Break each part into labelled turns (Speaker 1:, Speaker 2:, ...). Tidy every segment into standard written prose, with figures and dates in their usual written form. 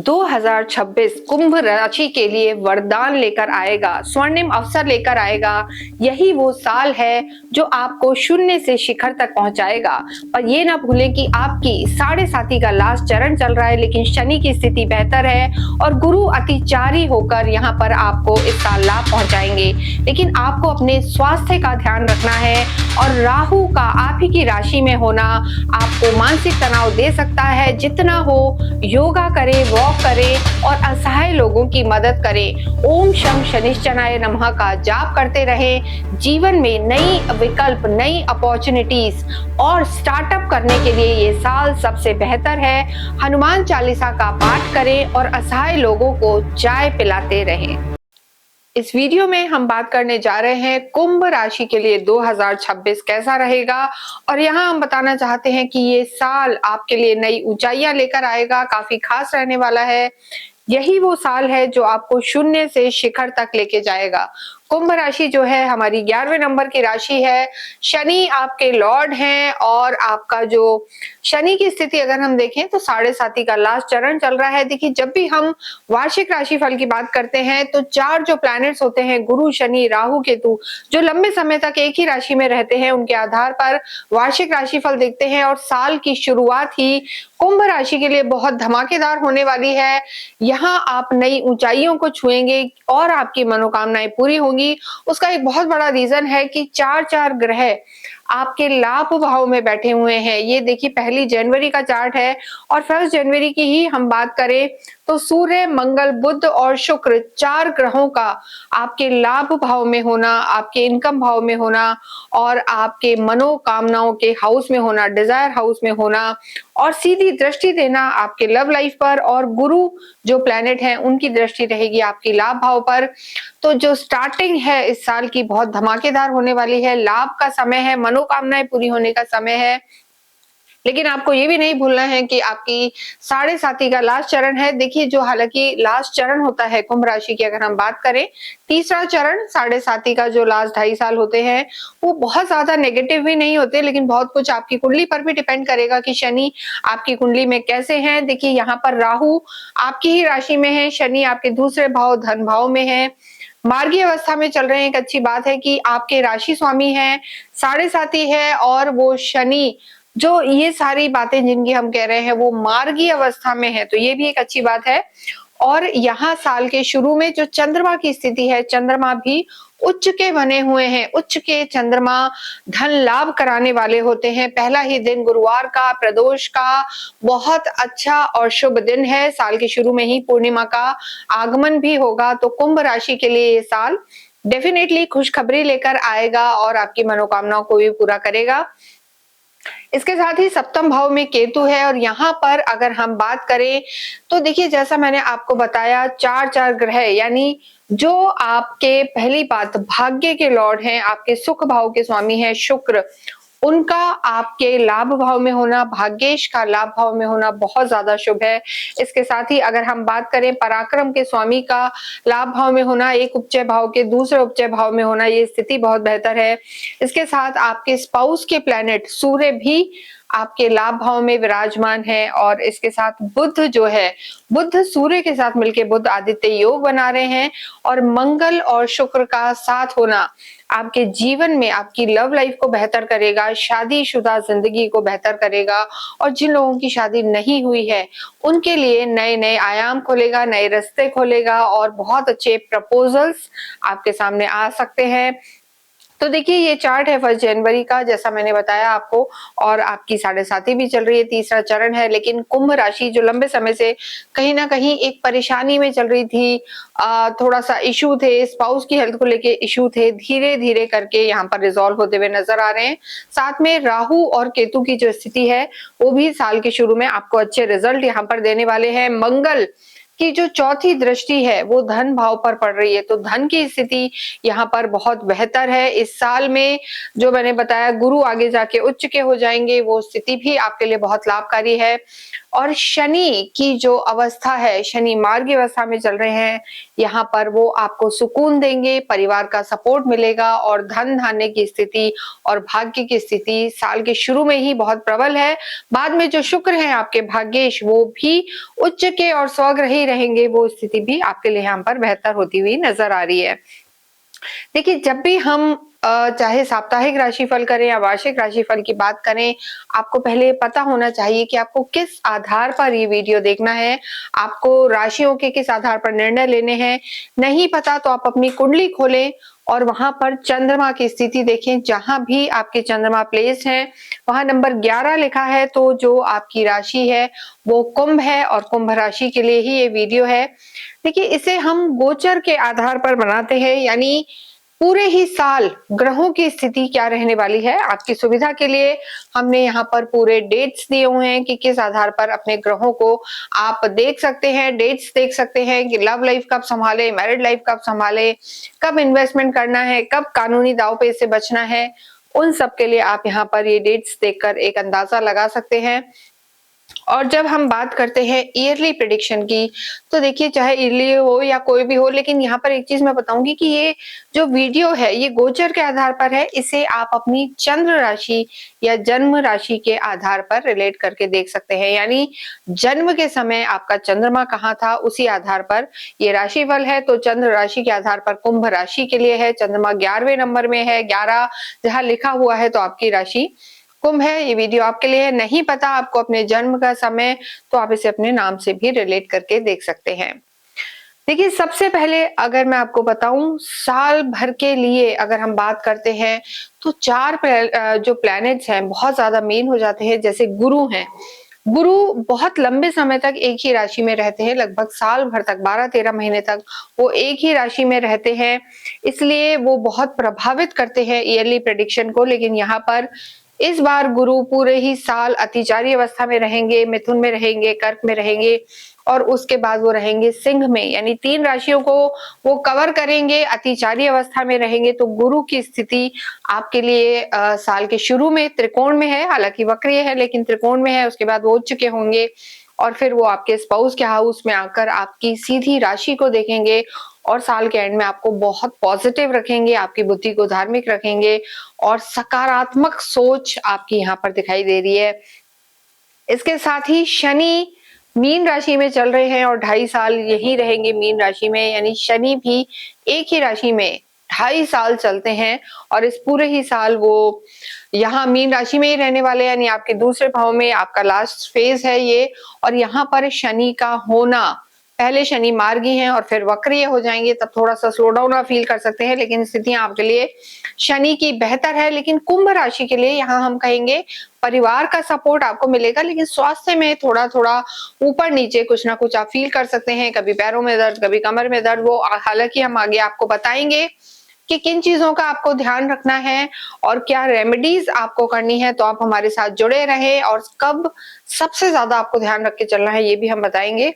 Speaker 1: 2026 कुंभ राशि के लिए वरदान लेकर आएगा, स्वर्णिम अवसर लेकर आएगा। यही वो साल है जो आपको शून्य से शिखर तक पहुंचाएगा। और ये ना भूलें कि आपकी साढ़े साथी का लास्ट चरण चल रहा है, लेकिन शनि की स्थिति बेहतर है और गुरु अतिचारी होकर यहाँ पर आपको इस साल लाभ पहुंचाएंगे। लेकिन आपको अपने स्वास्थ्य का ध्यान रखना है और राहु का आप ही की राशि में होना आपको मानसिक तनाव दे सकता है। जितना हो योगा करें, वॉक करें और असहाय लोगों की मदद करें। ओम शम शनिश्चराय नमः का जाप करते रहें। जीवन में नई विकल्प, नई अपॉर्चुनिटीज और स्टार्टअप करने के लिए ये साल सबसे बेहतर है। हनुमान चालीसा का पाठ करें और असहाय लोगों को चाय पिलाते रहें। इस वीडियो में हम बात करने जा रहे हैं कुंभ राशि के लिए 2026 कैसा रहेगा। और यहाँ हम बताना चाहते हैं कि ये साल आपके लिए नई ऊंचाइयां लेकर आएगा, काफी खास रहने वाला है। यही वो साल है जो आपको शून्य से शिखर तक लेके जाएगा। कुंभ राशि जो है हमारी 11वें नंबर की राशि है। शनि आपके लॉर्ड हैं और आपका जो शनि की स्थिति अगर हम देखें तो साढ़े साथी का लास्ट चरण चल रहा है। देखिए, जब भी हम वार्षिक राशिफल की बात करते हैं तो चार जो प्लैनेट्स होते हैं, गुरु, शनि, राहु, केतु, जो लंबे समय तक एक ही राशि में रहते हैं, उनके आधार पर वार्षिक राशिफल देखते हैं। और साल की शुरुआत ही कुंभ राशि के लिए बहुत धमाकेदार होने वाली है। यहाँ आप नई ऊंचाइयों को छुएंगे और आपकी मनोकामनाएं पूरी होंगी। उसका एक बहुत बड़ा रीजन है कि चार चार ग्रह आपके लाभ भाव में बैठे हुए हैं। ये देखिए, 1 जनवरी का चार्ट है और 1 जनवरी की ही हम बात करें तो सूर्य, मंगल, बुध और शुक्र, चार ग्रहों का आपके लाभ भाव में होना, आपके इनकम भाव में होना और आपके मनोकामनाओं के हाउस में होना, डिजायर हाउस में होना और सीधी दृष्टि देना आपके लव लाइफ पर। और गुरु जो प्लैनेट है उनकी दृष्टि रहेगी आपकी लाभ भाव पर। तो जो स्टार्टिंग है इस साल की बहुत धमाकेदार होने वाली है। लाभ का समय है, मनोकामनाएं पूरी होने का समय है। लेकिन आपको ये भी नहीं भूलना है कि आपकी साढ़े साथी का लास्ट चरण है। देखिए, जो हालांकि लास्ट चरण होता है कुंभ राशि की अगर हम बात करें, तीसरा चरण साढ़े साथी का जो लास्ट 2.5 साल होते हैं वो बहुत ज्यादा नेगेटिव भी नहीं होते, लेकिन बहुत कुछ आपकी कुंडली पर भी डिपेंड करेगा कि शनि आपकी कुंडली में कैसे हैं। देखिए, यहाँ पर राहु आपकी ही राशि में है, शनि आपके दूसरे भाव धन भाव में है, मार्गीय अवस्था में चल रहे हैं। एक अच्छी बात है कि आपके राशि स्वामी हैं, साढ़े साथी है और वो शनि, जो ये सारी बातें जिनकी हम कह रहे हैं वो मार्गीय अवस्था में है, तो ये भी एक अच्छी बात है। और यहाँ साल के शुरू में जो चंद्रमा की स्थिति है, चंद्रमा भी उच्च के बने हुए हैं। उच्च के चंद्रमा धन लाभ कराने वाले होते हैं। पहला ही दिन गुरुवार का, प्रदोष का, बहुत अच्छा और शुभ दिन है। साल के शुरू में ही पूर्णिमा का आगमन भी होगा। तो कुंभ राशि के लिए ये साल डेफिनेटली खुशखबरी लेकर आएगा और आपकी मनोकामनाओं को भी पूरा करेगा। इसके साथ ही सप्तम भाव में केतु है और यहाँ पर अगर हम बात करें तो देखिए, जैसा मैंने आपको बताया, चार चार ग्रह, यानी जो आपके, पहली बात, भाग्य के लॉर्ड हैं, आपके सुख भाव के स्वामी हैं शुक्र, उनका आपके लाभ भाव में होना, भाग्येश का लाभ भाव में होना बहुत ज्यादा शुभ है। इसके साथ ही अगर हम बात करें पराक्रम के स्वामी का लाभ भाव में होना, एक उपचय भाव के दूसरे उपचय भाव में होना, ये स्थिति बहुत बेहतर है। इसके साथ आपके स्पाउस के प्लैनेट सूर्य भी आपके लाभ भाव में विराजमान है। और इसके साथ बुध जो है, बुध सूर्य के साथ मिलकर बुध आदित्य योग बना रहे हैं। और मंगल और शुक्र का साथ होना आपके जीवन में आपकी लव लाइफ को बेहतर करेगा, शादीशुदा जिंदगी को बेहतर करेगा। और जिन लोगों की शादी नहीं हुई है उनके लिए नए नए आयाम खोलेगा, नए रास्ते खोलेगा और बहुत अच्छे प्रपोजल्स आपके सामने आ सकते हैं। तो देखिए, ये चार्ट है 1 जनवरी का, जैसा मैंने बताया आपको, और आपकी साढ़े साथी भी चल रही है, तीसरा चरण है। लेकिन कुंभ राशि जो लंबे समय से कहीं ना कहीं एक परेशानी में चल रही थी, थोड़ा सा इशू थे, स्पाउस की हेल्थ को लेके इशू थे, धीरे धीरे करके यहाँ पर रिजॉल्व होते हुए नजर आ रहे हैं। साथ में राहु और केतु की जो स्थिति है वो भी साल के शुरू में आपको अच्छे रिजल्ट यहाँ पर देने वाले हैं। मंगल की जो चौथी दृष्टि है वो धन भाव पर पड़ रही है, तो धन की स्थिति यहाँ पर बहुत बेहतर है इस साल में। जो मैंने बताया, गुरु आगे जाके उच्च के हो जाएंगे, वो स्थिति भी आपके लिए बहुत लाभकारी है। और शनि की जो अवस्था है, शनि मार्ग की अवस्था में चल रहे हैं, यहाँ पर वो आपको सुकून देंगे, परिवार का सपोर्ट मिलेगा और धन धान्य की स्थिति और भाग्य की स्थिति साल के शुरू में ही बहुत प्रबल है। बाद में जो शुक्र है आपके भाग्येश, वो भी उच्च के और स्वग्रही रहेंगे, वो स्थिति भी आपके लिए यहाँ पर बेहतर होती हुई नजर आ रही है। देखिए, जब भी हम चाहे साप्ताहिक राशिफल करें या वार्षिक राशिफल की बात करें, आपको पहले पता होना चाहिए कि आपको किस आधार पर ये वीडियो देखना है, आपको राशियों के किस आधार पर निर्णय लेने हैं। नहीं पता तो आप अपनी कुंडली खोलें और वहां पर चंद्रमा की स्थिति देखें। जहां भी आपके चंद्रमा प्लेस हैं, वहां नंबर 11 लिखा है, तो जो आपकी राशि है वो कुंभ है और कुंभ राशि के लिए ही ये वीडियो है। देखिए, इसे हम गोचर के आधार पर बनाते हैं, यानी पूरे ही साल ग्रहों की स्थिति क्या रहने वाली है। आपकी सुविधा के लिए हमने यहाँ पर पूरे डेट्स दिए हुए हैं कि किस आधार पर अपने ग्रहों को आप देख सकते हैं, डेट्स देख सकते हैं कि लव लाइफ कब संभाले, मैरिड लाइफ कब संभाले, कब इन्वेस्टमेंट करना है, कब कानूनी दाव पेच से बचना है। उन सब के लिए आप यहाँ पर ये डेट्स देखकर एक अंदाजा लगा सकते हैं। और जब हम बात करते हैं ईयरली प्रेडिक्शन की, तो देखिए, चाहे ईयरली हो या कोई भी हो, लेकिन यहाँ पर एक चीज मैं बताऊंगी कि ये जो वीडियो है ये गोचर के आधार पर है। इसे आप अपनी चंद्र राशि या जन्म राशि के आधार पर रिलेट करके देख सकते हैं, यानी जन्म के समय आपका चंद्रमा कहाँ था, उसी आधार पर ये राशिफल है। तो चंद्र राशि के आधार पर कुंभ राशि के लिए है, चंद्रमा 11वें नंबर में है, 11 जहां लिखा हुआ है तो आपकी राशि कुंभ है। ये वीडियो आपके लिए है। नहीं पता आपको अपने जन्म का समय, तो आप इसे अपने नाम से भी रिलेट करके देख सकते हैं। देखिए, सबसे पहले अगर मैं आपको बताऊं, साल भर के लिए अगर हम बात करते हैं तो चार जो प्लैनेट्स हैं बहुत ज्यादा मेन हो जाते हैं। जैसे गुरु हैं, गुरु बहुत लंबे समय तक एक ही राशि में रहते हैं, लगभग साल भर तक, 12-13 महीने तक वो एक ही राशि में रहते हैं, इसलिए वो बहुत प्रभावित करते हैं ईयरली प्रेडिक्शन को। लेकिन यहाँ पर इस बार गुरु पूरे ही साल अतिचारी अवस्था में रहेंगे, मिथुन में रहेंगे, कर्क में रहेंगे और उसके बाद वो रहेंगे सिंह में, यानी 3 राशियों को वो कवर करेंगे, अतिचारी अवस्था में रहेंगे। तो गुरु की स्थिति आपके लिए साल के शुरू में त्रिकोण में है, हालांकि वक्रीय है लेकिन त्रिकोण में है, उसके बाद वो उच्च के होंगे और फिर वो आपके स्पाउस के हाउस में आकर आपकी सीधी राशि को देखेंगे और साल के एंड में आपको बहुत पॉजिटिव रखेंगे, आपकी बुद्धि को धार्मिक रखेंगे और सकारात्मक सोच आपकी यहाँ पर दिखाई दे रही है। इसके साथ ही शनि मीन राशि में चल रहे हैं और 2.5 साल यही रहेंगे मीन राशि में, यानी शनि भी एक ही राशि में 2.5 साल चलते हैं और इस पूरे ही साल वो यहाँ मीन राशि में ही रहने वाले, यानी आपके दूसरे भाव में आपका लास्ट फेज है ये। और यहाँ पर शनि का होना, पहले शनि मार्गी हैं और फिर वक्रीय हो जाएंगे, तब थोड़ा सा स्लो डाउन आप फील कर सकते हैं, लेकिन स्थितियां आपके लिए शनि की बेहतर है। लेकिन कुंभ राशि के लिए यहाँ हम कहेंगे परिवार का सपोर्ट आपको मिलेगा, लेकिन स्वास्थ्य में थोड़ा थोड़ा ऊपर नीचे कुछ ना कुछ आप फील कर सकते हैं, कभी पैरों में दर्द, कभी कमर में दर्द। वो हालांकि हम आगे आपको बताएंगे कि किन चीजों का आपको ध्यान रखना है और क्या रेमेडीज आपको करनी है। तो आप हमारे साथ जुड़े रहे और कब सबसे ज्यादा आपको ध्यान रख के चलना है ये भी हम बताएंगे।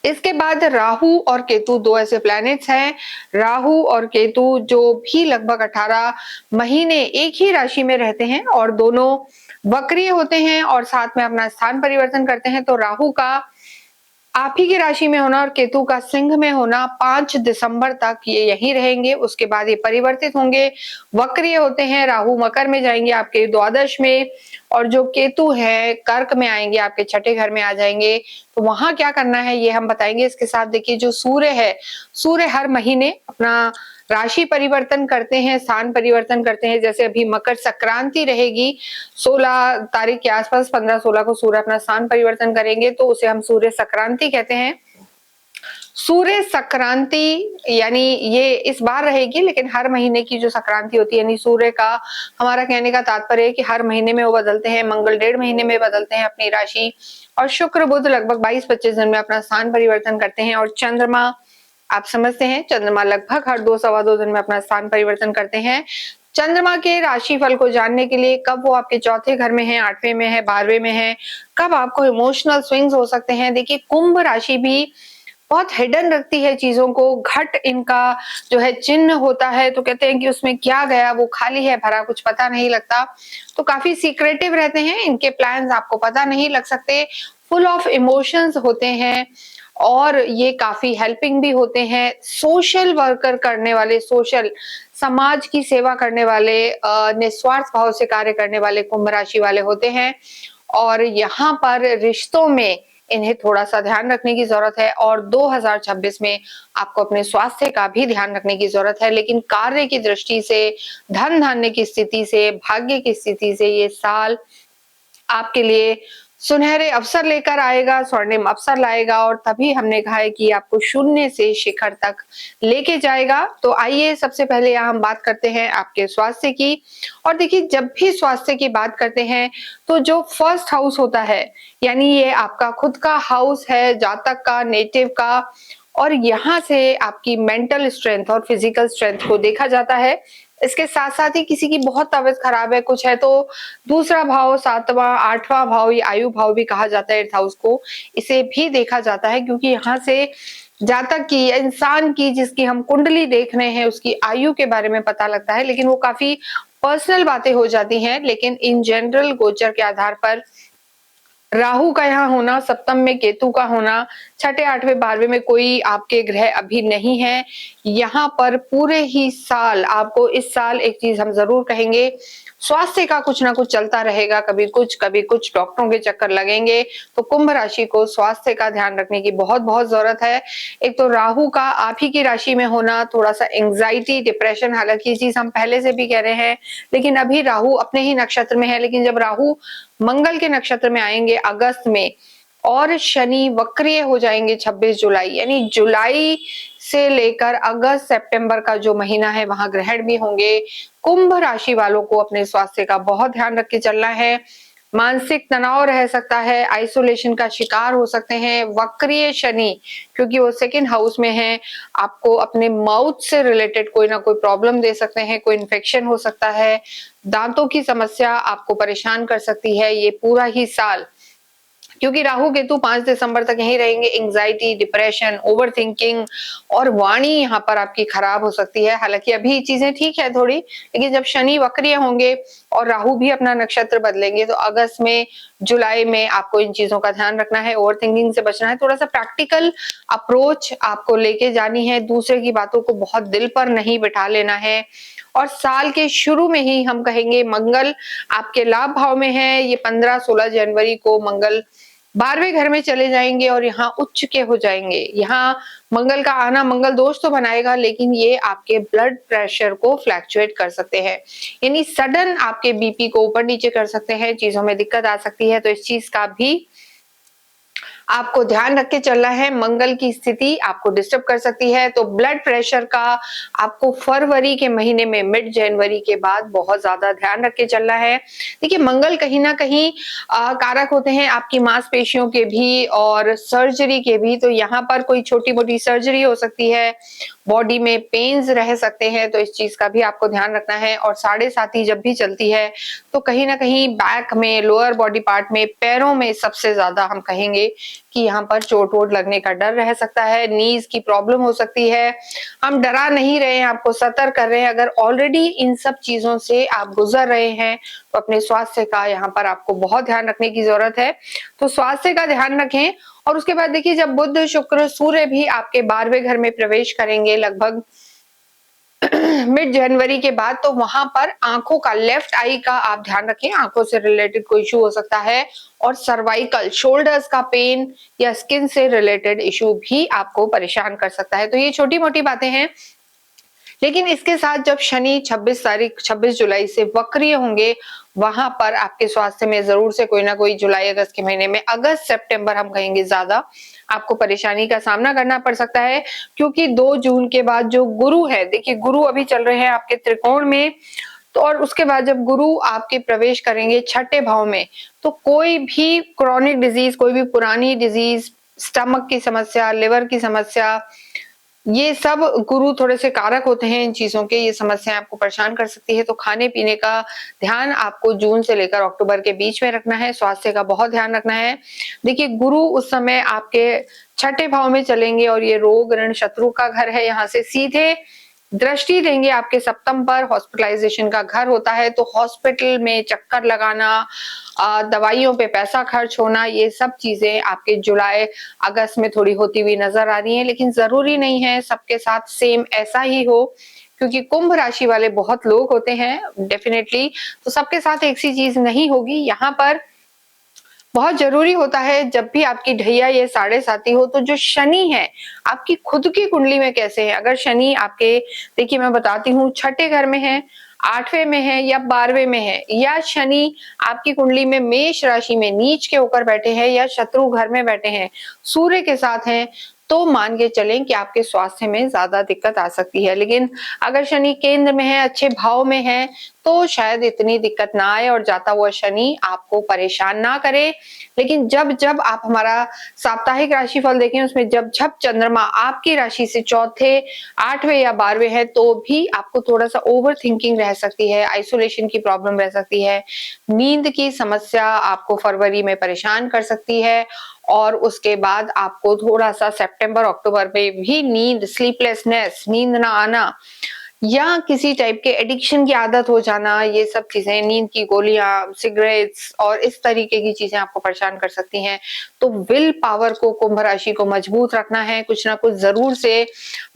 Speaker 1: इसके बाद राहु और केतु, 2 ऐसे प्लैनेट्स हैं। राहु और केतु जो भी लगभग 18 महीने एक ही राशि में रहते हैं और दोनों वक्रीय होते हैं और साथ में अपना स्थान परिवर्तन करते हैं। तो राहु का आप ही की राशि में होना और केतु का सिंह में होना 5 दिसंबर तक ये यहीं रहेंगे। उसके बाद ये परिवर्तित होंगे, वक्रीय होते हैं। राहु मकर में जाएंगे आपके द्वादश में और जो केतु है कर्क में आएंगे, आपके छठे घर में आ जाएंगे। तो वहां क्या करना है ये हम बताएंगे। इसके साथ देखिए, जो सूर्य है, सूर्य हर महीने अपना राशि परिवर्तन करते हैं, स्थान परिवर्तन करते हैं। जैसे अभी मकर संक्रांति रहेगी 16 तारीख के आसपास, 15-16 को सूर्य अपना स्थान परिवर्तन करेंगे, तो उसे हम सूर्य संक्रांति कहते हैं। सूर्य संक्रांति यानी ये इस बार रहेगी, लेकिन हर महीने की जो संक्रांति होती है, यानी सूर्य का, हमारा कहने का तात्पर्य है कि हर महीने में वो बदलते हैं। मंगल 1.5 महीने में बदलते हैं अपनी राशि और शुक्र बुध लगभग 22-25 दिन में अपना स्थान परिवर्तन करते हैं। और चंद्रमा, आप समझते हैं, चंद्रमा लगभग हर 2-2.25 दिन में अपना स्थान परिवर्तन करते हैं। चंद्रमा के राशिफल को जानने के लिए कब वो आपके चौथे घर में है, 8वें में है, 12वें में है, कब आपको इमोशनल स्विंग्स हो सकते हैं। देखिए, कुंभ राशि भी बहुत हिडन रखती है चीजों को, घट इनका जो है चिन्ह होता है, तो कहते हैं कि उसमें क्या गया, वो खाली है भरा, कुछ पता नहीं लगता। तो काफी सीक्रेटिव रहते हैं, इनके प्लान्स आपको पता नहीं लग सकते। फुल ऑफ इमोशंस होते हैं और ये काफी हेल्पिंग भी होते हैं। सोशल वर्कर करने वाले, सोशल समाज की सेवा करने वाले, निस्वार्थ भाव से कार्य करने वाले कुंभ राशि वाले होते हैं और यहाँ पर रिश्तों में इन्हें थोड़ा-सा ध्यान रखने की ज़रूरत है और 2026 में आपको अपने स्वास्थ्य का भी ध्यान रखने की ज़रूरत है। लेकिन कार्य की दृष्टि से, धन-धान्य की स्थिति से, भाग्य की स्थिति से ये साल आपके लिए सुनहरे अवसर लेकर आएगा, स्वर्णिम अवसर लाएगा और तभी हमने कहा है कि आपको शून्य से शिखर तक लेके जाएगा। तो आइए सबसे पहले यहाँ हम बात करते हैं आपके स्वास्थ्य की। और देखिए, जब भी स्वास्थ्य की बात करते हैं तो जो फर्स्ट हाउस होता है, यानी ये आपका खुद का हाउस है, जातक का, नेटिव का, और यहाँ से आपकी मेंटल स्ट्रेंथ और फिजिकल स्ट्रेंथ को देखा जाता है। इसके साथ साथ ही किसी की बहुत तबीयत खराब है, कुछ है, तो दूसरा भाव, सातवां, आठवां भाव, ये आयु भाव भी कहा जाता है एट्थ हाउस को, इसे भी देखा जाता है क्योंकि यहाँ से जातक की, इंसान की, जिसकी हम कुंडली देख रहे हैं, उसकी आयु के बारे में पता लगता है। लेकिन वो काफी पर्सनल बातें हो जाती हैं। लेकिन इन जनरल गोचर के आधार पर राहु का यहाँ होना, सप्तम में केतु का होना, छठे, आठवें, 12वें में कोई आपके ग्रह अभी नहीं है। यहाँ पर पूरे ही साल आपको, इस साल एक चीज हम जरूर कहेंगे, स्वास्थ्य का कुछ ना कुछ चलता रहेगा, कभी कुछ डॉक्टरों के चक्कर लगेंगे। तो कुंभ राशि को स्वास्थ्य का ध्यान रखने की बहुत बहुत जरूरत है। एक तो राहु का आप ही की राशि में होना, थोड़ा सा एंग्जाइटी, डिप्रेशन, हालांकि ये चीज हम पहले से भी कह रहे हैं, लेकिन अभी राहु अपने ही नक्षत्र में है। लेकिन जब राहु मंगल के नक्षत्र में आएंगे अगस्त में और शनि वक्रीय हो जाएंगे 26 जुलाई, यानी जुलाई से लेकर अगस्त सितंबर का जो महीना है वहां ग्रहण भी होंगे। कुंभ राशि वालों को अपने स्वास्थ्य का बहुत ध्यान रख के चलना है। मानसिक तनाव रह सकता है, आइसोलेशन का शिकार हो सकते हैं। वक्रीय शनि, क्योंकि वो सेकंड हाउस में है, आपको अपने माउथ से रिलेटेड कोई ना कोई प्रॉब्लम दे सकते हैं, कोई इन्फेक्शन हो सकता है, दांतों की समस्या आपको परेशान कर सकती है ये पूरा ही साल, क्योंकि राहु केतु 5 दिसंबर तक यहीं रहेंगे। एंग्जाइटी, डिप्रेशन, ओवर थिंकिंग और वाणी यहाँ पर आपकी खराब हो सकती है। हालांकि अभी चीजें ठीक है थोड़ी, लेकिन जब शनि वक्रीय होंगे और राहु भी अपना नक्षत्र बदलेंगे तो अगस्त में, जुलाई में आपको इन चीजों का ध्यान रखना है, ओवर थिंकिंग से बचना है, थोड़ा सा प्रैक्टिकल अप्रोच आपको लेके जानी है, दूसरे की बातों को बहुत दिल पर नहीं बिठा लेना है। और साल के शुरू में ही हम कहेंगे मंगल आपके लाभ भाव में है। ये 15-16 जनवरी को मंगल 12वें घर में चले जाएंगे और यहाँ उच्च के हो जाएंगे। यहाँ मंगल का आना मंगल दोष तो बनाएगा, लेकिन ये आपके ब्लड प्रेशर को फ्लैक्चुएट कर सकते हैं, यानी सडन आपके बीपी को ऊपर नीचे कर सकते हैं, चीजों में दिक्कत आ सकती है। तो इस चीज का भी आपको ध्यान रख के चलना है। मंगल की स्थिति आपको डिस्टर्ब कर सकती है, तो ब्लड प्रेशर का आपको फरवरी के महीने में, मिड जनवरी के बाद बहुत ज्यादा ध्यान रख के चलना है। देखिए, मंगल कहीं ना कहीं कारक होते हैं आपकी मांसपेशियों के भी और सर्जरी के भी। तो यहाँ पर कोई छोटी मोटी सर्जरी हो सकती है, बॉडी में पेन्स रह सकते हैं, तो इस चीज का भी आपको ध्यान रखना है। और 7.5 जब भी चलती है तो कहीं ना कहीं बैक में, लोअर बॉडी पार्ट में, पैरों में सबसे ज्यादा हम कहेंगे कि यहाँ पर चोट वोट लगने का डर रह सकता है, नीज की प्रॉब्लम हो सकती है। हम डरा नहीं रहे हैं, आपको सतर्क कर रहे हैं। अगर ऑलरेडी इन सब चीजों से आप गुजर रहे हैं तो अपने स्वास्थ्य का यहाँ पर आपको बहुत ध्यान रखने की जरूरत है। तो स्वास्थ्य का ध्यान रखें। और उसके बाद देखिए, जब बुध, शुक्र, सूर्य भी आपके 12वें घर में प्रवेश करेंगे लगभग मिड जनवरी के बाद, तो वहां पर आंखों का, लेफ्ट आई का आप ध्यान रखें, आंखों से रिलेटेड कोई इशू हो सकता है। और सर्वाइकल, शोल्डर्स का पेन या स्किन से रिलेटेड इशू भी आपको परेशान कर सकता है। तो ये छोटी मोटी बातें हैं, लेकिन इसके साथ जब शनि 26 जुलाई से वक्रीय होंगे, वहां पर आपके स्वास्थ्य में जरूर से कोई ना कोई, जुलाई अगस्त के महीने में, अगस्त सितंबर हम कहेंगे ज्यादा आपको परेशानी का सामना करना पड़ सकता है। क्योंकि 2 जून के बाद जो गुरु है, देखिए गुरु अभी चल रहे हैं आपके त्रिकोण में, तो और उसके बाद जब गुरु आपके प्रवेश करेंगे छठे भाव में, तो कोई भी क्रॉनिक डिजीज, कोई भी पुरानी डिजीज, स्टमक की समस्या, लिवर की समस्या, ये सब गुरु थोड़े से कारक होते हैं इन चीजों के, ये समस्याएं आपको परेशान कर सकती है। तो खाने पीने का ध्यान आपको जून से लेकर अक्टूबर के बीच में रखना है, स्वास्थ्य का बहुत ध्यान रखना है। देखिए, गुरु उस समय आपके छठे भाव में चलेंगे और ये रोग, ऋण, शत्रु का घर है, यहाँ से सीधे दृष्टि देंगे आपके सप्तम पर, हॉस्पिटलाइजेशन का घर होता है, तो हॉस्पिटल में चक्कर लगाना, दवाइयों पे पैसा खर्च होना, ये सब चीजें आपके जुलाई अगस्त में थोड़ी होती हुई नजर आ रही है। लेकिन जरूरी नहीं है सबके साथ सेम ऐसा ही हो, क्योंकि कुंभ राशि वाले बहुत लोग होते हैं डेफिनेटली, तो सबके साथ एक सी चीज नहीं होगी। यहाँ पर बहुत जरूरी होता है जब भी आपकी ढैया ये साढ़े साथी हो, तो जो शनि है आपकी खुद की कुंडली में कैसे है। अगर शनि आपके, देखिए मैं बताती हूँ, छठे घर में है, आठवें में है या 12वें में है, या शनि आपकी कुंडली में मेष राशि में नीच के होकर बैठे हैं या शत्रु घर में बैठे हैं, सूर्य के साथ हैं, तो मान के चलें कि आपके स्वास्थ्य में ज्यादा दिक्कत आ सकती है। लेकिन अगर शनि केंद्र में है, अच्छे भाव में है, तो शायद इतनी दिक्कत ना आए और जाता हुआ शनि आपको परेशान ना करे। लेकिन जब जब आप हमारा साप्ताहिक राशिफल देखें, उसमें जब जब चंद्रमा आपकी राशि से चौथे, आठवें या 12वें है, तो भी आपको थोड़ा सा ओवर थिंकिंग रह सकती है, आइसोलेशन की प्रॉब्लम रह सकती है, नींद की समस्या आपको फरवरी में परेशान कर सकती है, और उसके बाद आपको थोड़ा सा सितंबर अक्टूबर में भी नींद, स्लीपलेसनेस, नींद ना आना, या किसी टाइप के एडिक्शन की आदत हो जाना, ये सब चीजें, नींद की गोलियां, सिगरेट्स और इस तरीके की चीजें आपको परेशान कर सकती हैं। तो विल पावर को, कुंभ राशि को मजबूत रखना है, कुछ ना कुछ जरूर से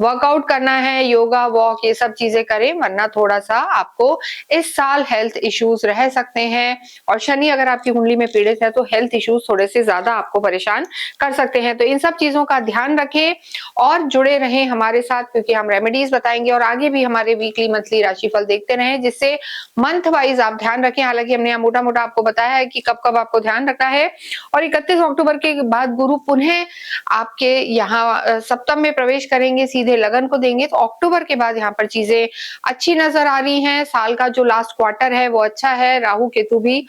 Speaker 1: वर्कआउट करना है, योगा, वॉक, ये सब चीजें करें, वरना थोड़ा सा आपको इस साल हेल्थ इश्यूज रह सकते हैं। और शनि अगर आपकी कुंडली में पीड़ित है, तो हेल्थ इश्यूज थोड़े से ज्यादा आपको परेशान कर सकते हैं। तो इन सब चीजों का ध्यान रखें और जुड़े रहें हमारे साथ, क्योंकि हम रेमेडीज बताएंगे और आगे भी हमारे वीकली मंथली राशिफल देखते रहें, जिससे मंथ वाइज आप ध्यान रखें। हालांकि हमने यहाँ मोटा मोटा आपको बताया है कि कब कब आपको ध्यान रखना है। और 31 अक्टूबर के बाद गुरु पुनः आपके यहाँ सप्तम में प्रवेश करेंगे, सीधे लगन को देंगे, तो अक्टूबर के बाद यहाँ पर चीजें अच्छी नजर आ रही हैं। साल का जो लास्ट क्वार्टर है वो अच्छा है, राहु केतु भी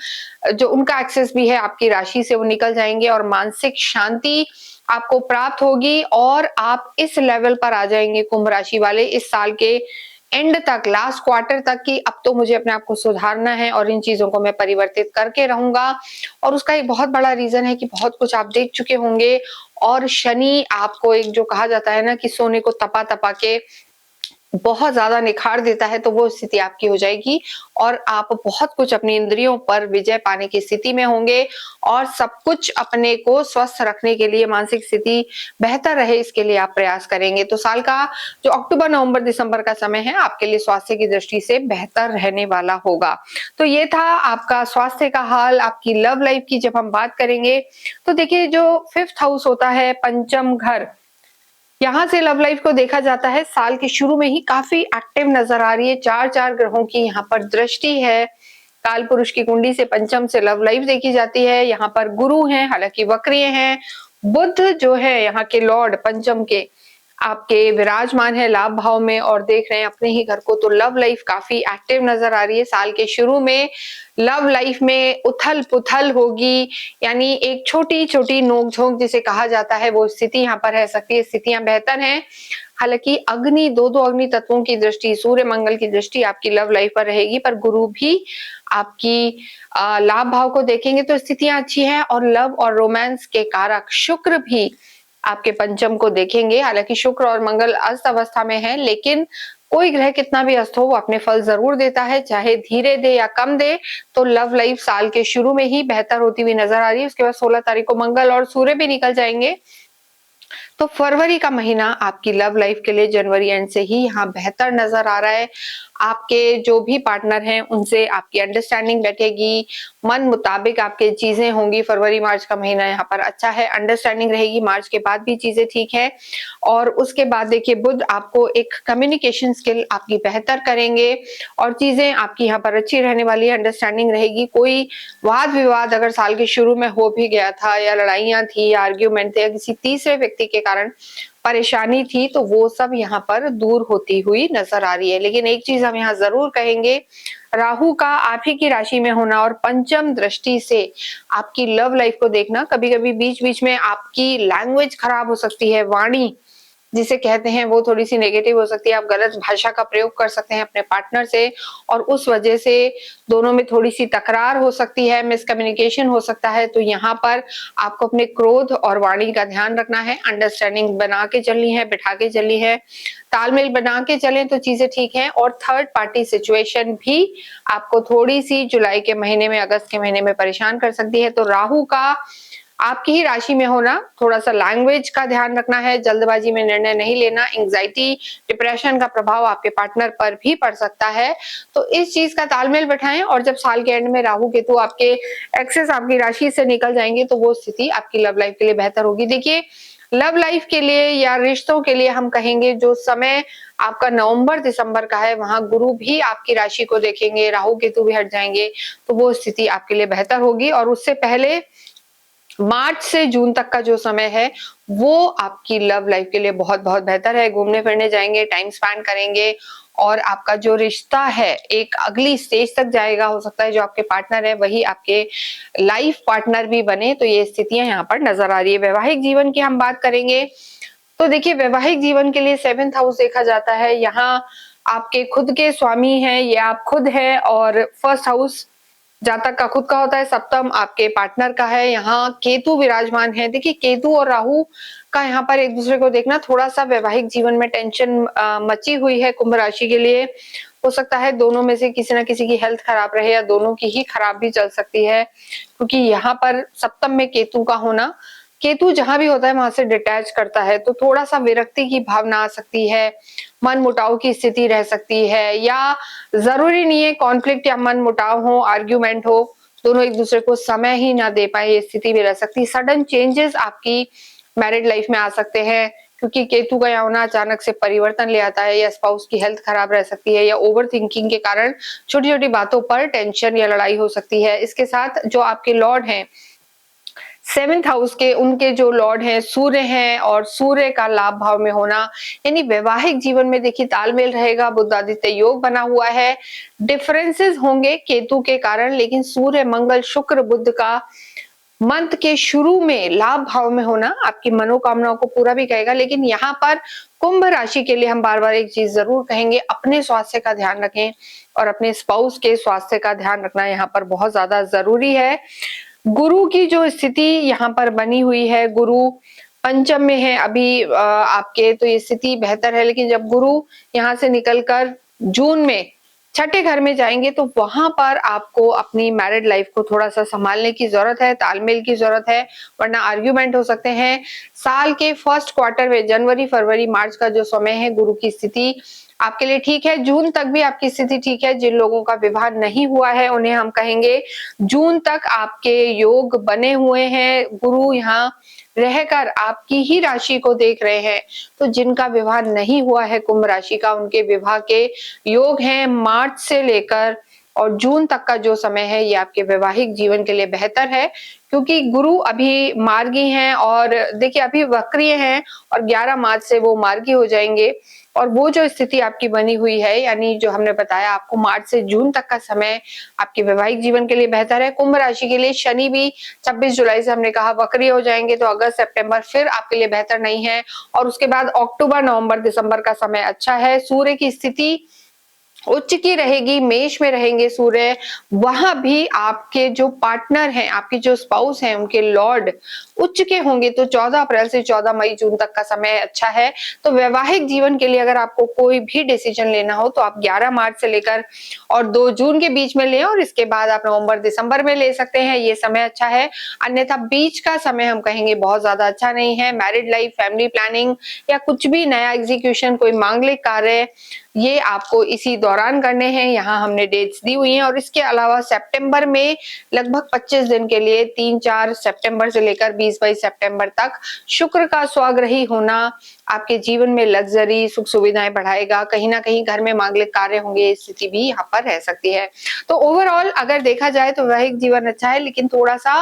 Speaker 1: जो उनका एक्सेस भी है आपकी राशि से, वो निकल जाएंगे और मानसिक शांति आपको प्राप्त होगी और आप इस लेवल पर आ जाएंगे कुंभ राशि वाले इस साल के एंड तक, लास्ट क्वार्टर तक, की अब तो मुझे अपने आप को सुधारना है और इन चीजों को मैं परिवर्तित करके रहूंगा। और उसका एक बहुत बड़ा रीजन है कि बहुत कुछ आप देख चुके होंगे, और शनि आपको एक जो कहा जाता है ना कि सोने को तपा तपा के बहुत ज्यादा निखार देता है, तो वो स्थिति आपकी हो जाएगी और आप बहुत कुछ अपनी इंद्रियों पर विजय पाने की स्थिति में होंगे। और सब कुछ अपने को स्वस्थ रखने के लिए, मानसिक स्थिति बेहतर रहे, इसके लिए आप प्रयास करेंगे। तो साल का जो अक्टूबर, नवंबर, दिसंबर का समय है, आपके लिए स्वास्थ्य की दृष्टि से बेहतर रहने वाला होगा। तो ये था आपका स्वास्थ्य का हाल। आपकी लव लाइफ की जब हम बात करेंगे, तो देखिए जो 5th हाउस होता है, पंचम घर, यहाँ से लव लाइफ को देखा जाता है, साल के शुरू में ही काफी एक्टिव नजर आ रही है। चार चार ग्रहों की यहाँ पर दृष्टि है। काल पुरुष की कुंडली से पंचम से लव लाइफ देखी जाती है। यहाँ पर गुरु हैं, हालांकि वक्रिय हैं। बुध जो है यहाँ के लॉर्ड पंचम के, आपके विराजमान है लाभ भाव में और देख रहे हैं अपने ही घर को, तो लव लाइफ काफी एक्टिव नजर आ रही है। साल के शुरू में लव लाइफ में उथल पुथल होगी, यानी एक छोटी छोटी नोकझोंक जिसे कहा जाता है, वो स्थिति यहाँ पर रह सकती है। स्थितियां बेहतर हैं। हालांकि अग्नि, दो दो अग्नि तत्वों की दृष्टि, सूर्य मंगल की दृष्टि आपकी लव लाइफ पर रहेगी, पर गुरु भी आपकी लाभ भाव को देखेंगे, तो स्थितियां अच्छी हैं। और लव और रोमांस के कारक शुक्र भी आपके पंचम को देखेंगे। हालांकि शुक्र और मंगल अस्त अवस्था में है, लेकिन कोई ग्रह कितना भी अस्त हो, वो अपने फल जरूर देता है, चाहे धीरे दे या कम दे। तो लव लाइफ साल के शुरू में ही बेहतर होती हुई नजर आ रही है। उसके बाद 16 तारीख को मंगल और सूर्य भी निकल जाएंगे, तो फरवरी का महीना आपकी लव लाइफ के लिए जनवरी एंड से ही यहाँ बेहतर नजर आ रहा है। आपके जो भी पार्टनर हैं उनसे आपकी अंडरस्टैंडिंग बैठेगी, मन मुताबिक आपके चीजें होंगी। फरवरी मार्च का महीना यहाँ पर अच्छा है, अंडरस्टैंडिंग रहेगी। मार्च के बाद भी चीजें ठीक है। और उसके बाद देखिए बुध आपको एक कम्युनिकेशन स्किल आपकी बेहतर करेंगे और चीजें आपकी यहाँ पर अच्छी रहने वाली है, अंडरस्टैंडिंग रहेगी। कोई वाद विवाद अगर साल के शुरू में हो भी गया था, या लड़ाइयां थी, या आर्ग्यूमेंट थे, या किसी तीसरे व्यक्ति के कारण परेशानी थी, तो वो सब यहाँ पर दूर होती हुई नजर आ रही है। लेकिन एक चीज हम यहाँ जरूर कहेंगे, राहु का आप ही की राशि में होना और पंचम दृष्टि से आपकी लव लाइफ को देखना, कभी कभी बीच बीच में आपकी लैंग्वेज खराब हो सकती है, वाणी जिसे कहते हैं वो थोड़ी सी नेगेटिव हो सकती है। आप गलत भाषा का प्रयोग कर सकते हैं अपने पार्टनर से और उस वजह से दोनों में थोड़ी सी तकरार हो सकती है, मिसकम्युनिकेशन हो सकता है। तो यहाँ पर आपको अपने क्रोध और वाणी का ध्यान रखना है, अंडरस्टैंडिंग बना के चलनी है, बिठा के चलनी है, तालमेल बना के चलें तो चीजें ठीक हैं। और थर्ड पार्टी सिचुएशन भी आपको थोड़ी सी जुलाई के महीने में, अगस्त के महीने में परेशान कर सकती है। तो राहु का आपकी ही राशि में होना, थोड़ा सा लैंग्वेज का ध्यान रखना है, जल्दबाजी में निर्णय नहीं लेना, एंग्जाइटी, डिप्रेशन का प्रभाव आपके पार्टनर पर भी पड़ सकता है। तो इस चीज का तालमेल बैठाएं और जब साल के एंड में राहु केतु आपके एक्सेस आपकी राशि से निकल जाएंगे तो वो स्थिति आपकी लव लाइफ के लिए बेहतर होगी। देखिए, लव लाइफ के लिए या रिश्तों के लिए हम कहेंगे जो समय आपका नवंबर दिसंबर का है, वहां गुरु भी आपकी राशि को देखेंगे, राहु केतु भी हट जाएंगे, तो वो स्थिति आपके लिए बेहतर होगी। और उससे पहले मार्च से जून तक का जो समय है वो आपकी लव लाइफ के लिए बहुत बहुत बेहतर है। घूमने फिरने जाएंगे, टाइम स्पेंड करेंगे और आपका जो रिश्ता है एक अगली स्टेज तक जाएगा। हो सकता है जो आपके पार्टनर है वही आपके लाइफ पार्टनर भी बने। तो ये स्थितियां यहाँ पर नजर आ रही है। वैवाहिक जीवन की हम बात करेंगे तो देखिए, वैवाहिक जीवन के लिए 7th हाउस देखा जाता है। यहाँ आपके खुद के स्वामी हैं, ये आप खुद है। और फर्स्ट हाउस जातक का खुद का होता है, सप्तम आपके पार्टनर का है। यहाँ केतु विराजमान है। देखिए, केतु और राहु का यहाँ पर एक दूसरे को देखना, थोड़ा सा वैवाहिक जीवन में टेंशन मची हुई है कुंभ राशि के लिए। हो सकता है दोनों में से किसी ना किसी की हेल्थ खराब रहे या दोनों की ही खराब भी चल सकती है, क्योंकि यहाँ पर सप्तम में केतु का होना, केतु जहां भी होता है वहां से डिटैच करता है। तो थोड़ा सा विरक्ति की भावना आ सकती है, मन मुटाव की स्थिति रह सकती है, या जरूरी नहीं है कॉन्फ्लिक्ट या मन मुटाव हो, आर्ग्यूमेंट हो, दोनों एक दूसरे को समय ही ना दे पाए, ये स्थिति भी रह सकती है। सडन चेंजेस आपकी मैरिड लाइफ में आ सकते हैं, क्योंकि केतु का यहाँ होना अचानक से परिवर्तन ले आता है, या स्पाउस की हेल्थ खराब रह सकती है, या ओवर थिंकिंग के कारण छोटी छोटी बातों पर टेंशन या लड़ाई हो सकती है। इसके साथ जो आपके लॉर्ड हैं 7th हाउस के, उनके जो लॉर्ड हैं सूर्य हैं, और सूर्य का लाभ भाव में होना, यानी वैवाहिक जीवन में देखिए तालमेल रहेगा, बुधादित्य योग बना हुआ है। डिफरेंसेस होंगे केतु के कारण, लेकिन सूर्य मंगल शुक्र बुध का मंथ के शुरू में लाभ भाव में होना आपकी मनोकामनाओं को पूरा भी करेगा। लेकिन यहाँ पर कुंभ राशि के लिए हम बार बार एक चीज जरूर कहेंगे, अपने स्वास्थ्य का ध्यान रखें और अपने स्पाउस के स्वास्थ्य का ध्यान रखना यहाँ पर बहुत ज्यादा जरूरी है। गुरु की जो स्थिति यहाँ पर बनी हुई है, गुरु पंचम में है अभी आपके, तो ये स्थिति बेहतर है। लेकिन जब गुरु यहाँ से निकलकर जून में छठे घर में जाएंगे तो वहां पर आपको अपनी मैरिड लाइफ को थोड़ा सा संभालने की जरूरत है, तालमेल की जरूरत है, वरना आर्ग्यूमेंट हो सकते हैं। साल के फर्स्ट क्वार्टर में जनवरी फरवरी मार्च का जो समय है गुरु की स्थिति आपके लिए ठीक है। जून तक भी आपकी स्थिति ठीक है। जिन लोगों का विवाह नहीं हुआ है उन्हें हम कहेंगे जून तक आपके योग बने हुए हैं, गुरु यहाँ रहकर आपकी ही राशि को देख रहे हैं। तो जिनका विवाह नहीं हुआ है कुंभ राशि का, उनके विवाह के योग हैं। मार्च से लेकर और जून तक का जो समय है ये आपके वैवाहिक जीवन के लिए बेहतर है, क्योंकि गुरु अभी मार्गी हैं और देखिए अभी वक्रीय हैं, और 11 मार्च से वो मार्गी हो जाएंगे। और वो जो स्थिति आपकी बनी हुई है, यानी जो हमने बताया आपको मार्च से जून तक का समय आपके वैवाहिक जीवन के लिए बेहतर है। कुंभ राशि के लिए शनि भी 26 जुलाई से हमने कहा वक्री हो जाएंगे, तो अगस्त सितंबर फिर आपके लिए बेहतर नहीं है। और उसके बाद अक्टूबर नवंबर दिसंबर का समय अच्छा है। सूर्य की स्थिति उच्च की रहेगी, मेष में रहेंगे सूर्य। वहां भी आपके जो पार्टनर हैं, आपके जो स्पाउस हैं, उनके लॉर्ड उच्च के होंगे। तो 14 अप्रैल से 14 मई जून तक का समय अच्छा है। तो वैवाहिक जीवन के लिए अगर आपको कोई भी डिसीजन लेना हो तो आप 11 मार्च से लेकर और 2 जून के बीच में लें, और इसके बाद आप नवंबर दिसंबर में ले सकते हैं, ये समय अच्छा है। अन्यथा बीच का समय हम कहेंगे बहुत ज्यादा अच्छा नहीं है। मैरिड लाइफ, फैमिली प्लानिंग या कुछ भी नया एग्जीक्यूशन, कोई मांगलिक कार्य, ये आपको इसी दौरान करने हैं। यहाँ हमने डेट्स दी हुई हैं। और इसके अलावा सितंबर में लगभग 25 दिन के लिए 3-4 सितंबर से लेकर 20-22 सितंबर तक शुक्र का स्वग्रही होना आपके जीवन में लग्जरी, सुख सुविधाएं बढ़ाएगा। कहीं ना कहीं घर में मांगलिक कार्य होंगे, स्थिति भी यहाँ पर रह सकती है। तो ओवरऑल अगर देखा जाए तो वैवाहिक जीवन अच्छा है, लेकिन थोड़ा सा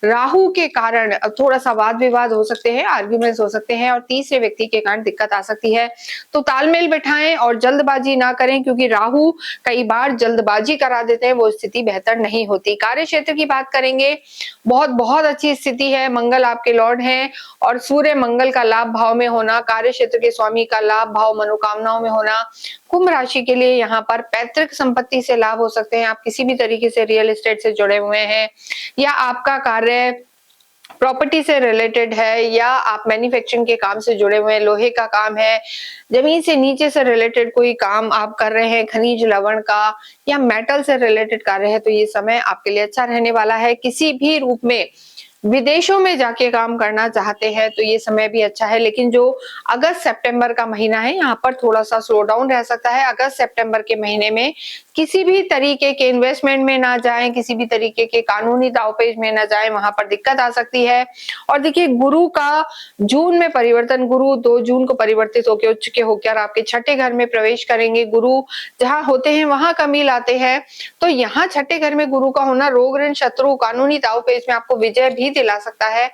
Speaker 1: राहु के कारण थोड़ा सा वाद विवाद हो सकते हैं, आर्ग्यूमेंट्स हो सकते हैं, और तीसरे व्यक्ति के कारण दिक्कत आ सकती है। तो तालमेल बिठाएं और जल्द जल्दबाजी ना करें, क्योंकि राहु कई बार जल्दबाजी करा देते हैं, वो स्थिति बेहतर नहीं होती। कार्य क्षेत्र की बात करेंगे, बहुत बहुत अच्छी स्थिति है। मंगल आपके लॉर्ड हैं और सूर्य मंगल का लाभ भाव में होना, कार्य क्षेत्र के स्वामी का लाभ भाव मनोकामनाओं में होना, कुंभ राशि के लिए यहाँ पर पैतृक संपत्ति से लाभ हो सकते हैं। आप किसी भी तरीके से रियल एस्टेट से जुड़े हुए हैं या आपका कार्य प्रॉपर्टी से रिलेटेड है या आप मैन्युफैक्चरिंग के काम से जुड़े हुए हैं, लोहे का काम है, जमीन से नीचे से रिलेटेड कोई काम आप कर रहे हैं, खनिज लवण का या मेटल से रिलेटेड कार्य है, तो ये समय आपके लिए अच्छा रहने वाला है। किसी भी रूप में विदेशों में जाके काम करना चाहते हैं तो ये समय भी अच्छा है, लेकिन जो अगस्त सितंबर का महीना है यहाँ पर थोड़ा सा स्लो डाउन रह सकता है। अगस्त सितंबर के महीने में किसी भी तरीके के इन्वेस्टमेंट में ना जाएं, किसी भी तरीके के कानूनी दावपेच में ना जाएं, वहां पर दिक्कत आ सकती है। और देखिए, गुरु का जून में परिवर्तन, गुरु 2 जून को परिवर्तित होकर उच्च के होकर आपके छठे घर में प्रवेश करेंगे। गुरु जहां होते हैं वहां कमी लाते हैं, तो यहाँ छठे घर में गुरु का होना रोग ऋण शत्रु कानूनी दावपेच में आपको विजय भी दिला सकता है।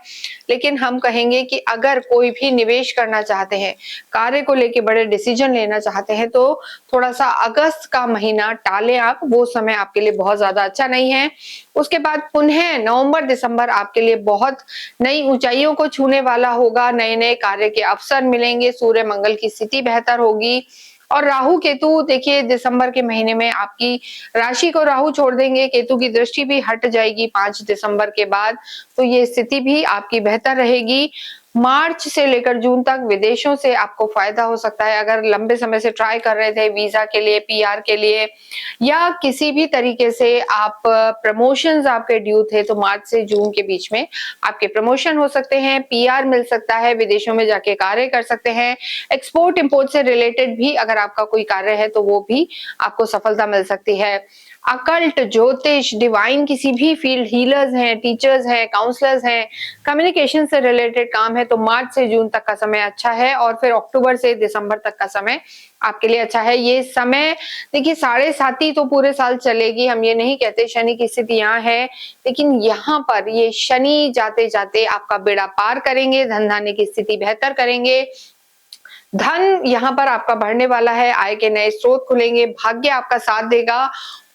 Speaker 1: लेकिन हम कहेंगे कि अगर कोई भी निवेश करना चाहते हैं, कार्य को लेके बड़े डिसीजन लेना चाहते हैं, तो थोड़ा सा अगस्त का महीना टालें आप, वो समय आपके लिए बहुत ज्यादा अच्छा नहीं है। उसके बाद पुनः नवंबर दिसंबर आपके लिए बहुत नई ऊंचाइयों को छूने वाला होगा, नए नए कार्य के अवसर मिलेंगे, सूर्य मंगल की स्थिति बेहतर होगी। और राहु केतु देखिए दिसंबर के महीने में आपकी राशि को राहु छोड़ देंगे, केतु की दृष्टि भी हट जाएगी 5 दिसंबर के बाद, तो ये स्थिति भी आपकी बेहतर रहेगी। मार्च से लेकर जून तक विदेशों से आपको फायदा हो सकता है। अगर लंबे समय से ट्राई कर रहे थे वीजा के लिए, पीआर के लिए या किसी भी तरीके से आप प्रमोशंस आपके ड्यू थे, तो मार्च से जून के बीच में आपके प्रमोशन हो सकते हैं, पीआर मिल सकता है, विदेशों में जाके कार्य कर सकते हैं। एक्सपोर्ट इंपोर्ट से रिलेटेड भी अगर आपका कोई कार्य है तो वो भी आपको सफलता मिल सकती है। अकल्ट, ज्योतिष, डिवाइन, किसी भी फील्ड, हीलर्स हैं, टीचर्स हैं, काउंसलर्स हैं, कम्युनिकेशन से रिलेटेड काम है, तो मार्च से जून तक का समय अच्छा है और फिर अक्टूबर से दिसंबर तक का समय आपके लिए अच्छा है। ये समय देखिए 7.5 तो पूरे साल चलेगी, हम ये नहीं कहते, शनि की स्थिति यहाँ है, लेकिन यहाँ पर ये शनि जाते जाते आपका बेड़ा पार करेंगे, धन धान्य की स्थिति बेहतर करेंगे, धन यहाँ पर आपका बढ़ने वाला है, आय के नए स्रोत खुलेंगे, भाग्य आपका साथ देगा।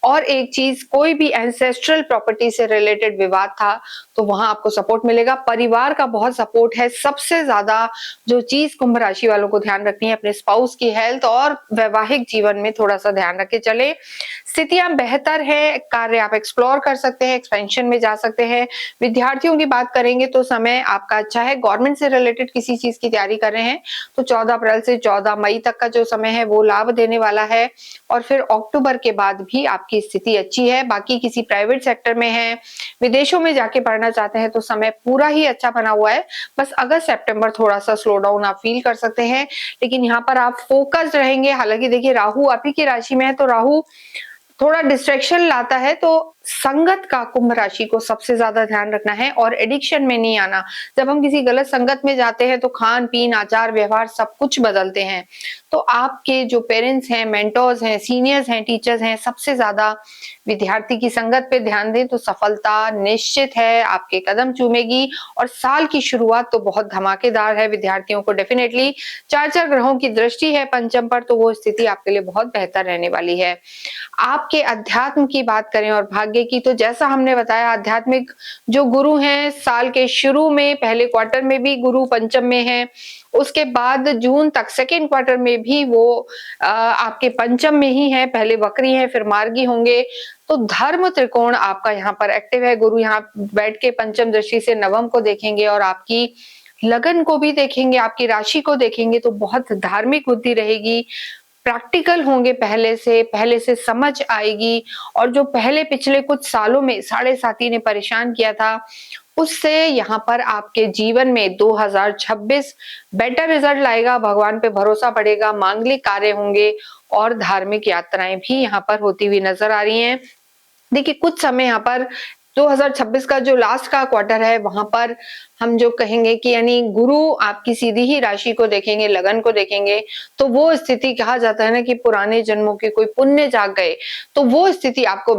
Speaker 1: और एक चीज, कोई भी एंसेस्ट्रल प्रॉपर्टी से रिलेटेड विवाद था तो वहां आपको सपोर्ट मिलेगा, परिवार का बहुत सपोर्ट है। सबसे ज्यादा जो चीज कुंभ राशि वालों को ध्यान रखनी है, अपने स्पाउस की हेल्थ और वैवाहिक जीवन में थोड़ा सा ध्यान रख के चले। स्थितियां बेहतर है, कार्य आप एक्सप्लोर कर सकते हैं, एक्सपेंशन में जा सकते हैं। विद्यार्थियों की बात करेंगे तो समय आपका अच्छा है, गवर्नमेंट से रिलेटेड किसी चीज की तैयारी कर रहे हैं तो 14 अप्रैल से 14 मई तक का जो समय है वो लाभ देने वाला है और फिर अक्टूबर के बाद भी आपकी स्थिति अच्छी है। बाकी किसी प्राइवेट सेक्टर में है, विदेशों में जाके पढ़ना चाहते हैं तो समय पूरा ही अच्छा बना हुआ है, बस अगस्त सितंबर थोड़ा सा स्लो डाउन आप फील कर सकते हैं, लेकिन यहाँ पर आप फोकस्ड रहेंगे। हालांकि देखिए, राहु आप ही की राशि में है तो राहु थोड़ा डिस्ट्रैक्शन लाता है, तो संगत का कुंभ राशि को सबसे ज्यादा ध्यान रखना है और एडिक्शन में नहीं आना। जब हम किसी गलत संगत में जाते हैं तो खान पीन, आचार व्यवहार सब कुछ बदलते हैं। तो आपके जो पेरेंट्स हैं, मेंटोर्स हैं, सीनियर्स हैं, टीचर्स हैं, सबसे ज्यादा विद्यार्थी की संगत पे ध्यान दें तो सफलता निश्चित है, आपके कदम चूमेगी। और साल की शुरुआत तो बहुत धमाकेदार है, विद्यार्थियों को डेफिनेटली 4 ग्रहों की दृष्टि है पंचम पर, तो वो स्थिति आपके लिए बहुत बेहतर रहने वाली है। आपके अध्यात्म की बात करें और भाग्य की, तो जैसा हमने बताया, आध्यात्मिक जो गुरु हैं साल के शुरू में पहले क्वार्टर में भी गुरु पंचम में है, उसके बाद जून तक सेकेंड क्वार्टर में भी वो आपके पंचम में ही है, पहले वक्री है फिर मार्गी होंगे। तो धर्म त्रिकोण आपका यहाँ पर एक्टिव है, गुरु यहाँ बैठ के पंचम दृष्टि से नवम को देखेंगे और आपकी लगन को भी देखेंगे, आपकी राशि को देखेंगे, तो बहुत धार्मिक बुद्धि रहेगी, प्रैक्टिकल होंगे, पहले से समझ आएगी। और जो पहले पिछले कुछ सालों में 7.5 ने परेशान किया था, उससे यहाँ पर आपके जीवन में 2026 बेटर रिजल्ट लाएगा, भगवान पे भरोसा बढ़ेगा, मांगलिक कार्य होंगे और धार्मिक यात्राएं भी यहाँ पर होती हुई नजर आ रही हैं। देखिए, कुछ समय यहाँ पर 2026 का जो लास्ट का क्वार्टर है वहां पर हम जो कहेंगे कि यानी गुरु आपकी सीधी ही राशि को देखेंगे, लगन को देखेंगे, तो वो स्थिति कहा जाता है ना कि पुराने जन्मों के कोई पुण्य जाग गए, तो वो स्थिति आपको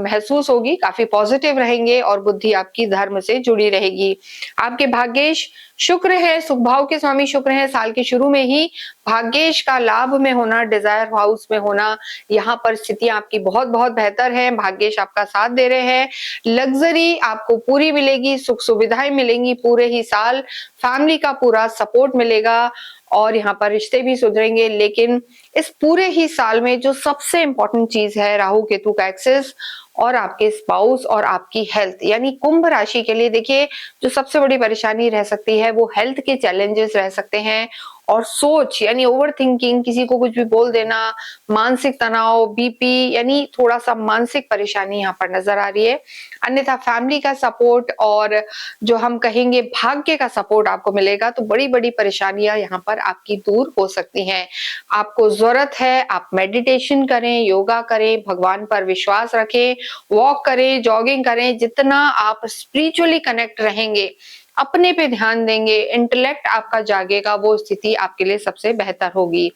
Speaker 1: महसूस होगी, काफ़ी पॉजिटिव रहेंगे और बुद्धि आपकी धर्म से जुड़ी रहेगी। आपके भाग्येश शुक्र है, सुख भाव के स्वामी शुक्र हैं, साल के शुरू में ही भाग्येश का लाभ में होना, डिज़ायर हाउस में होना, यहाँ पर स्थितियाँ आपकी बहुत-बहुत बेहतर हैं, भाग्येश आपका साथ दे रहे हैं। लग्ज़री आपको पूरी मिलेगी, सुख सुविधाएँ मिलेंगी पूरे ही साल, फैमिली का पूरा सपोर्ट मिलेगा और यहाँ पर रिश्ते भी सुधरेंगे। लेकिन इस पूरे ही साल में जो सबसे इम्पोर्टेंट चीज़ है, राहु केतु का एक्सिस और आपके स्पाउस और आपकी हेल्थ, यानी कुंभ राशि के लिए देखिए जो सबसे बड़ी परेशानी रह सकती है वो हेल्थ के चैलेंजेस रह सकते हैं और सोच यानी ओवरथिंकिंग, किसी को कुछ भी बोल देना, मानसिक तनाव, बीपी, यानी थोड़ा-सा मानसिक परेशानी यहाँ पर नज़र आ रही है। अन्यथा फैमिली का सपोर्ट और जो हम कहेंगे भाग्य का सपोर्ट आपको मिलेगा, तो बड़ी-बड़ी परेशानियाँ यहाँ पर आपकी दूर हो सकती हैं। आपको ज़रूरत है आप मेडिटेशन करें, योगा करें, भगवान पर विश्वास रखें, वॉक करें, जॉगिंग करें, जितना आप स्पिरिचुअली कनेक्ट रहेंगे, अपने पे ध्यान देंगे, इंटेलेक्ट आपका जागेगा, वो स्थिति आपके लिए सबसे बेहतर होगी।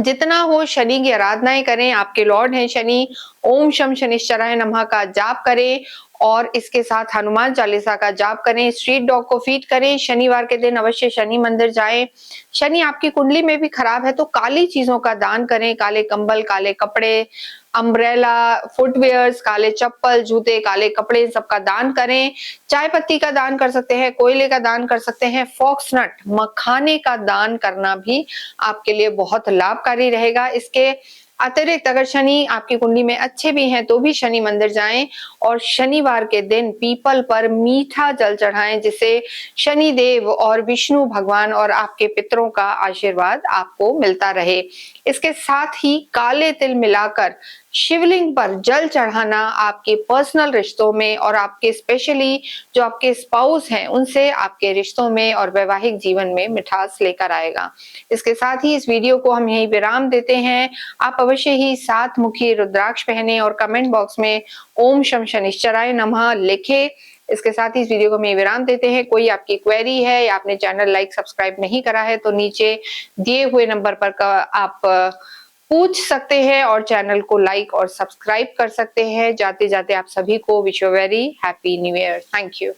Speaker 1: जितना हो शनि की आराधनाएं करें, आपके लॉर्ड हैं शनि, ओम शम शनिश्चराय नमः का जाप करें और इसके साथ हनुमान चालीसा का जाप करें, स्ट्रीट डॉग को फीड करें, शनिवार के दिन अवश्य शनि मंदिर जाएं। शनि आपकी कुंडली में भी खराब है तो काली चीजों का दान करें, काले कंबल, काले कपड़े, अम्ब्रेला, फुटवेयर्स, काले चप्पल, जूते, काले कपड़े, इन सबका दान करें। चाय पत्ती का दान कर सकते हैं, कोयले का दान कर सकते हैं, फॉक्सनट मखाने का दान करना भी आपके लिए बहुत लाभकारी रहेगा। इसके अतिरिक्त अगर शनि आपकी कुंडली में अच्छे भी हैं तो भी शनि मंदिर जाएं और शनिवार के दिन पीपल पर मीठा जल चढ़ाएं, जिससे शनि देव और विष्णु भगवान और आपके पितरों का आशीर्वाद आपको मिलता रहे। इसके साथ ही काले तिल मिलाकर शिवलिंग पर जल चढ़ाना आपके पर्सनल रिश्तों में और आपके स्पेशली जो आपके स्पाउस हैं उनसे आपके रिश्तों में और वैवाहिक जीवन में मिठास लेकर आएगा। इसके साथ ही इस वीडियो को हम यहीं विराम देते हैं। आप अवश्य ही 7 मुखी रुद्राक्ष पहने और कमेंट बॉक्स में ओम शम शनिश्चराय नमः लिखे। इसके साथ ही इस वीडियो को हम विराम देते हैं। कोई आपकी क्वेरी है या आपने चैनल लाइक सब्सक्राइब नहीं करा है तो नीचे दिए हुए नंबर पर आप पूछ सकते हैं और चैनल को लाइक और सब्सक्राइब कर सकते हैं। जाते जाते आप सभी को wish you very happy new year. Thank you.